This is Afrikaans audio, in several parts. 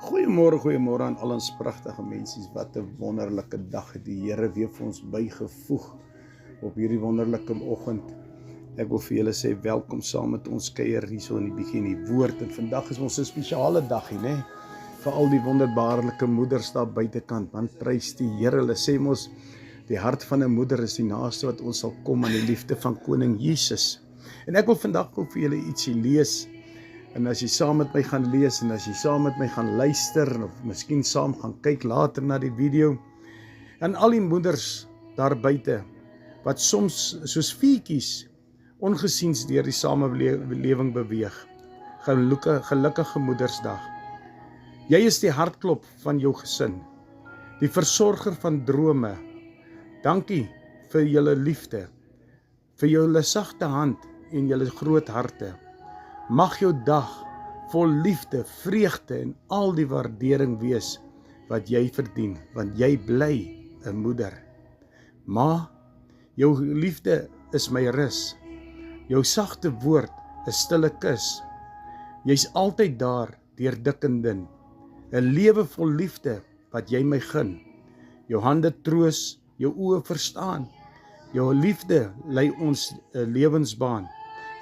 Goeiemôre aan al ons pragtige mensies. Wat 'n wonderlike dag het die Here weer vir ons bygevoeg op hierdie wonderlike oggend. Ek wil vir julle sê welkom saam met ons kuier hierso in die bietjie in die woord. En vandag is ons 'n spesiale dagie, né? Vir al die wonderbaarlike moeders daar buitekant. Want prys die Here, hulle sê mos die hart van 'n moeder is die naaste wat ons sal kom aan die liefde van koning Jesus. En ek wil vandag ook vir julle ietsie lees. En as jy saam met my gaan lees en as jy saam met my gaan luister of miskien saam gaan kyk later na die video, en al die moeders daar buite wat soms soos voetjies ongesiens deur die samelewing beweeg, gelukkige Moedersdag. Jy is die hartklop van jou gesin, die versorger van drome. Dankie vir julle liefde, vir julle sagte hand en julle groot harte. Mag jou dag vol liefde, vreugde en al die waardering wees wat jy verdien, want jy bly 'n moeder. Ma, jou liefde is my rus, jou sagte woord 'n stille kus. Jy's altyd daar deur dik en dun, 'n lewe vol liefde wat jy my gun. Jou hande troos, jou oë verstaan, jou liefde lei ons 'n lewensbaan.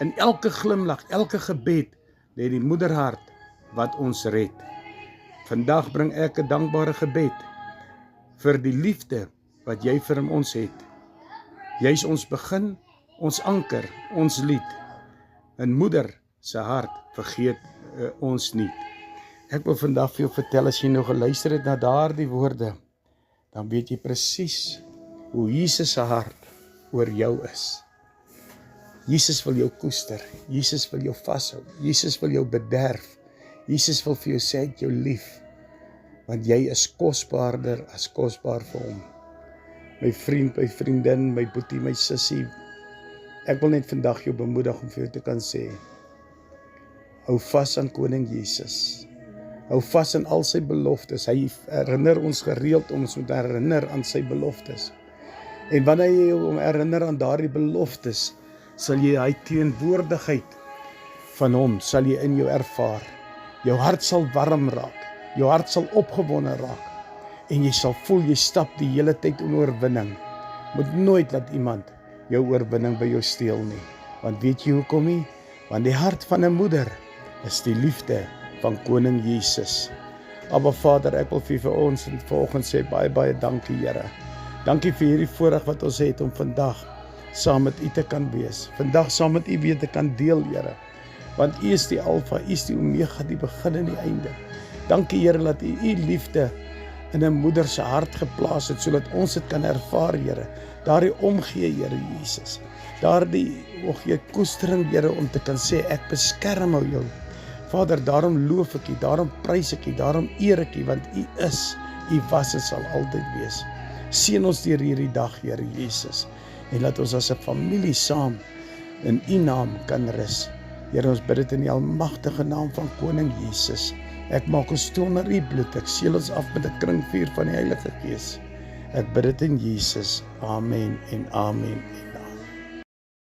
In elke glimlag, elke gebed, lê die moederhart wat ons red. Vandag bring ek 'n dankbare gebed vir die liefde wat jy vir ons het. Jy's ons begin, ons anker, ons lied. 'n Moeder se hart vergeet ons nie. Ek wil vandag vir jou vertel, as jy nou geluister het na daardie woorde, dan weet jy presies hoe Jesus se hart oor jou is. Jesus wil jou koester, Jesus wil jou vashou, Jesus wil jou bederf, Jesus wil vir jou sê ek jou lief, want jy is kosbaarder as kosbaar vir hom. My vriend, my vriendin, my boetie, my sussie, ek wil net vandag jou bemoedig om vir jou te kan sê, hou vas aan koning Jesus, hou vas aan al sy beloftes, hy herinner ons gereeld om ons moet herinner aan sy beloftes, en wanneer jy jou herinner aan daardie beloftes, sal jy hy teenwoordigheid van hom, sal jy in jou ervaar. Jou hart sal warm raak, jou hart sal opgewonde raak, en jy sal voel, jy stap die hele tyd in oorwinning. Moet nooit laat iemand jou oorwinning by jou steel nie, want weet jy hoekom nie? Want die hart van 'n moeder is die liefde van koning Jesus. Abba Vader, ek wil vir ons en vanoggend sê baie dankie Here. Dankie vir hierdie voorreg wat ons het om vandag saam met u te kan wees. Vandag saam met u weer te kan deel, Here. Want u is die Alfa, u is die Omega, die begin en die einde. Dankie Here dat u liefde in 'n moeder se hart geplaas het, sodat ons dit kan ervaar, Here. Daardie omgee, Here Jesus. Daardie koestering, Here, om te kan sê, ek beskerm jou. Vader, daarom loof ek u, daarom prys ek u, daarom eer ek u, want u is, u was en sal altyd wees. Seën ons deur hierdie dag, Here Jesus. En laat ons as 'n familie saam in u naam kan rus. Here, ons bid dit in die almagtige naam van koning Jesus. Ek maak ons toe onder u bloed, ek seël ons af met 'n kringvuur van die Heilige Gees. Ek bid dit in Jesus. Amen en amen.